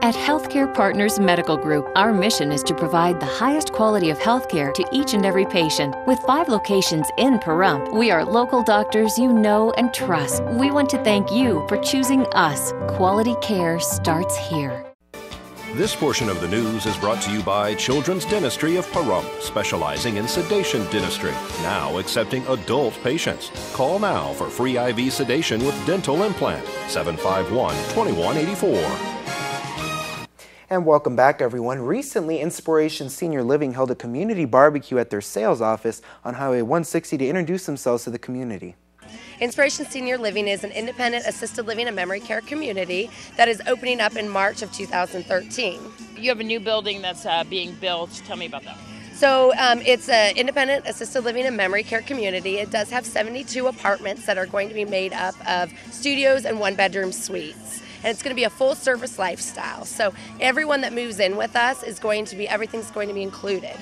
At Healthcare Partners Medical Group, our mission is to provide the highest quality of healthcare to each and every patient. With 5 locations in Pahrump, we are local doctors you know and trust. We want to thank you for choosing us. Quality care starts here. This portion of the news is brought to you by Children's Dentistry of Pahrump, specializing in sedation dentistry, now accepting adult patients. Call now for free IV sedation with dental implant, 751-2184. And welcome back, everyone. Recently, Inspiration Senior Living held a community barbecue at their sales office on Highway 160 to introduce themselves to the community. Inspiration Senior Living is an independent assisted living and memory care community that is opening up in March of 2013. You have a new building that's being built. Tell me about that. So it's an independent assisted living and memory care community. It does have 72 apartments that are going to be made up of studios and 1-bedroom suites. And it's going to be a full-service lifestyle. So everyone that moves in with us is going to be, everything's going to be included,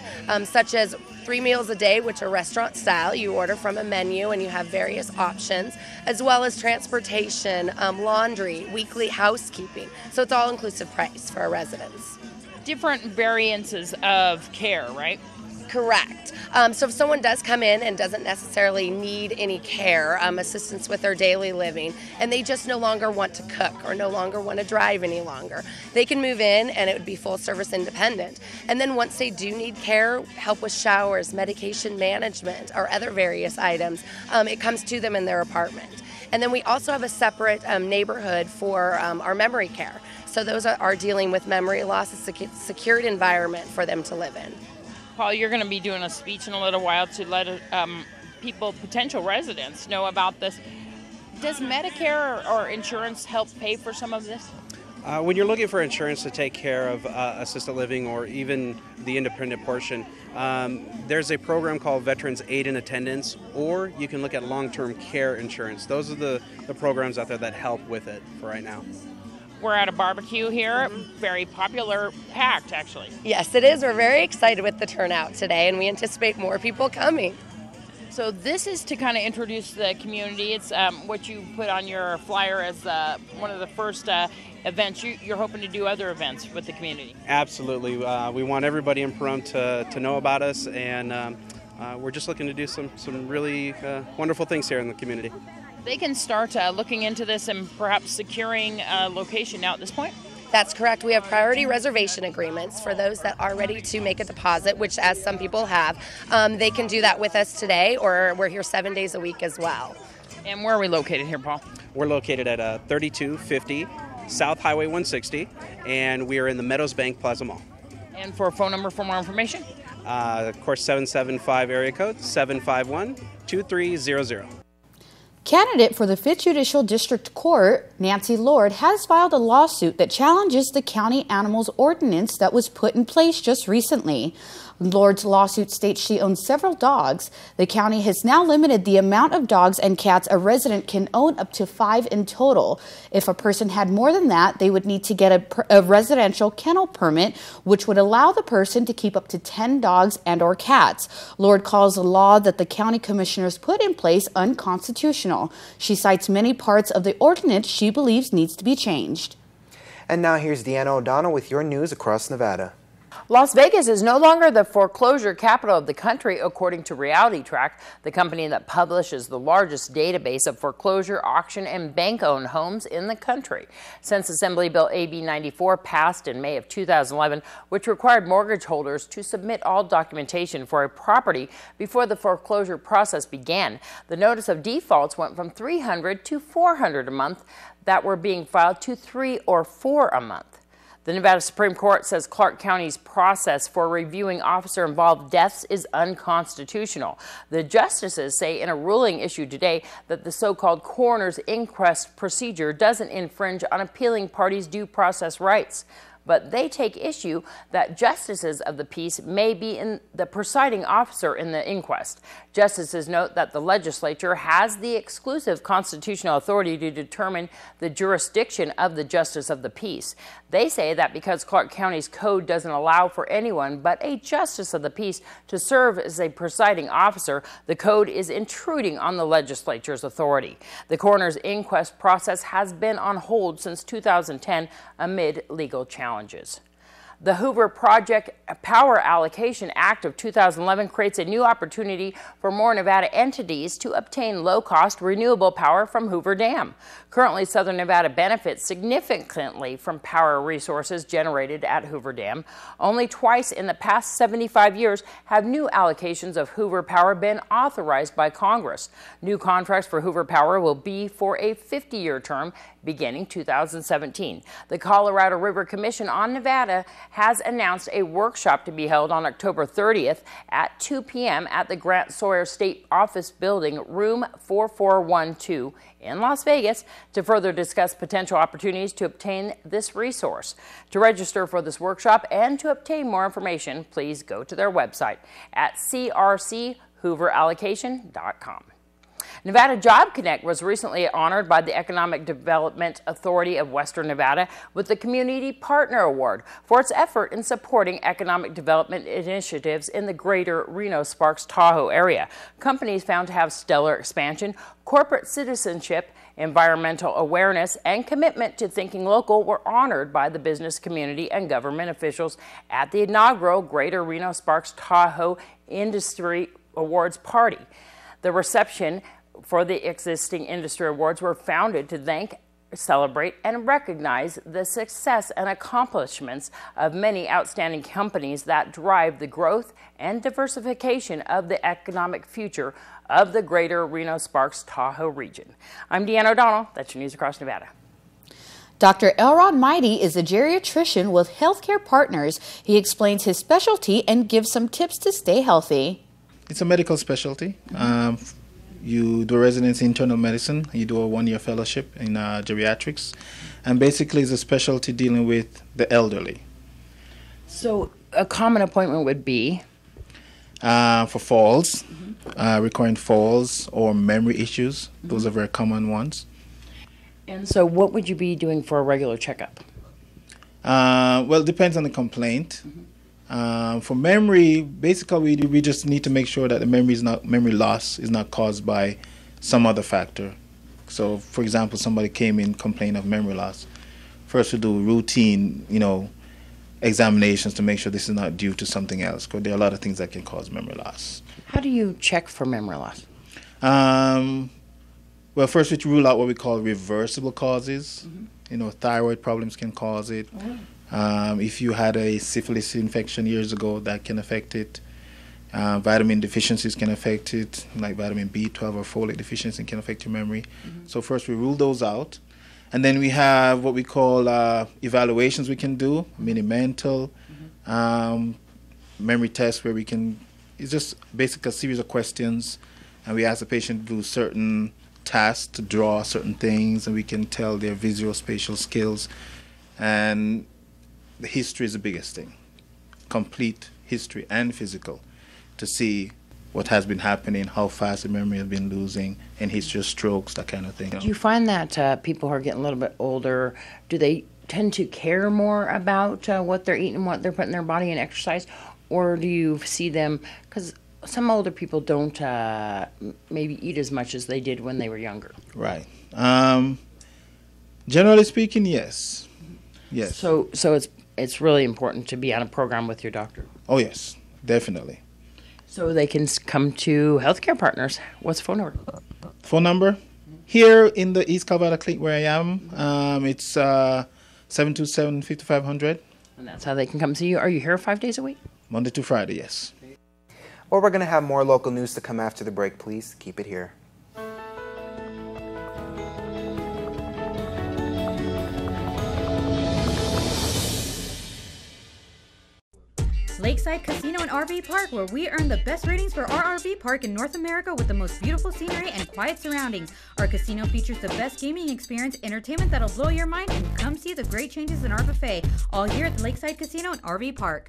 such as 3 meals a day, which are restaurant style. You order from a menu and you have various options, as well as transportation, laundry, weekly housekeeping. So it's all-inclusive price for our residents. Different variances of care, right? Correct. So if someone does come in and doesn't necessarily need any care, assistance with their daily living, and they just no longer want to cook or no longer want to drive any longer, they can move in and it would be full service independent. And then once they do need care, help with showers, medication management, or other various items, it comes to them in their apartment. And then we also have a separate neighborhood for our memory care. So those are dealing with memory loss, a secured environment for them to live in. Paul, you're going to be doing a speech in a little while to let people, potential residents, know about this. Does Medicare or insurance help pay for some of this? When you're looking for insurance to take care of assisted living or even the independent portion, there's a program called Veterans Aid in Attendance, or you can look at long-term care insurance. Those are the programs out there that help with it for right now. We're at a barbecue here, very popular, packed actually. Yes, it is. We're very excited with the turnout today, and we anticipate more people coming. So this is to kind of introduce the community. It's what you put on your flyer as one of the first events. You're hoping to do other events with the community. Absolutely. We want everybody in Pahrump to know about us, and we're just looking to do some really wonderful things here in the community. They can start looking into this and perhaps securing a location now at this point? That's correct. We have priority reservation agreements for those that are ready to make a deposit, which as some people have. They can do that with us today, or we're here 7 days a week as well. And where are we located here, Paul? We're located at 3250 South Highway 160, and we are in the Meadows Bank Plaza Mall. And for a phone number for more information? Of course, 775 area code 751-2300. Candidate for the 5th Judicial District Court, Nancy Lord, has filed a lawsuit that challenges the county animals ordinance that was put in place just recently. Lord's lawsuit states she owns several dogs. The county has now limited the amount of dogs and cats a resident can own up to 5 in total. If a person had more than that, they would need to get a residential kennel permit, which would allow the person to keep up to 10 dogs and or cats. Lord calls the law that the county commissioners put in place unconstitutional. She cites many parts of the ordinance she believes needs to be changed. And now here's Deanna O'Donnell with your news across Nevada. Las Vegas is no longer the foreclosure capital of the country, according to Reality Track, the company that publishes the largest database of foreclosure, auction, and bank-owned homes in the country. Since Assembly Bill AB 94 passed in May of 2011, which required mortgage holders to submit all documentation for a property before the foreclosure process began, the notice of defaults went from 300 to 400 a month that were being filed to 3 or 4 a month. The Nevada Supreme Court says Clark County's process for reviewing officer-involved deaths is unconstitutional. The justices say in a ruling issued today that the so-called coroner's inquest procedure doesn't infringe on appealing parties' due process rights. but they take issue that justices of the peace may be in the presiding officer in the inquest. Justices note that the legislature has the exclusive constitutional authority to determine the jurisdiction of the justice of the peace. They say that because Clark County's code doesn't allow for anyone but a justice of the peace to serve as a presiding officer, the code is intruding on the legislature's authority. The coroner's inquest process has been on hold since 2010 amid legal challenges. The Hoover Project Power Allocation Act of 2011 creates a new opportunity for more Nevada entities to obtain low-cost renewable power from Hoover Dam. Currently, Southern Nevada benefits significantly from power resources generated at Hoover Dam. Only twice in the past 75 years have new allocations of Hoover Power been authorized by Congress. New contracts for Hoover Power will be for a 50-year term beginning 2017. The Colorado River Commission on Nevada has announced a workshop to be held on October 30th at 2 p.m. at the Grant Sawyer State Office Building, room 4412 in Las Vegas, to further discuss potential opportunities to obtain this resource. To register for this workshop and to obtain more information, please go to their website at crchooverallocation.com. Nevada Job Connect was recently honored by the Economic Development Authority of Western Nevada with the Community Partner Award for its effort in supporting economic development initiatives in the greater Reno-Sparks-Tahoe area. Companies found to have stellar expansion, corporate citizenship, environmental awareness, and commitment to thinking local were honored by the business community and government officials at the inaugural Greater Reno-Sparks-Tahoe Industry Awards party. The reception for the existing industry awards were founded to thank, celebrate, and recognize the success and accomplishments of many outstanding companies that drive the growth and diversification of the economic future of the greater Reno-Sparks-Tahoe region. I'm Deanna O'Donnell. That's your News Across Nevada. Dr. Elrod Mighty is a geriatrician with Healthcare Partners. He explains his specialty and gives some tips to stay healthy. It's a medical specialty. You do a residency in internal medicine, you do a one-year fellowship in geriatrics, and basically it's a specialty dealing with the elderly. So a common appointment would be? For falls, recurrent falls or memory issues. Those are very common ones. And so what would you be doing for a regular checkup? Well, it depends on the complaint. For memory, basically we just need to make sure that the memory loss is not caused by some other factor. So, for example, somebody came in complaining of memory loss. First, we do routine, examinations to make sure this is not due to something else, because there are a lot of things that can cause memory loss. How do you check for memory loss? Well, first we rule out what we call reversible causes. Thyroid problems can cause it. If you had a syphilis infection years ago, that can affect it. Vitamin deficiencies can affect it, like vitamin B12 or folate deficiency can affect your memory. So first we rule those out. And then we have what we call evaluations we can do, mini-mental, memory tests where we can, it's just basically a series of questions, and we ask the patient to do certain tasks, to draw certain things, and we can tell their visual-spatial skills. And the history is the biggest thing, complete history and physical, to see what has been happening, how fast the memory has been losing, and history of strokes, that kind of thing. Do you find that people who are getting a little bit older, do they tend to care more about what they're eating, what they're putting in their body and exercise, or do you see them, because some older people don't maybe eat as much as they did when they were younger? Right. Generally speaking, yes. Yes. So it's really important to be on a program with your doctor. Oh, yes, definitely. So they can come to Healthcare Partners. What's the phone number? Phone number? Here in the East Calvada Clinic where I am, it's 727-5500. And that's how they can come see you. Are you here 5 days a week? Monday to Friday, yes. Well, we're going to have more local news to come after the break. Please keep it here. Lakeside Casino and RV Park, where we earn the best ratings for our RV park in North America with the most beautiful scenery and quiet surroundings. Our casino features the best gaming experience, entertainment that'll blow your mind, and come see the great changes in our buffet all year at the Lakeside Casino and RV Park.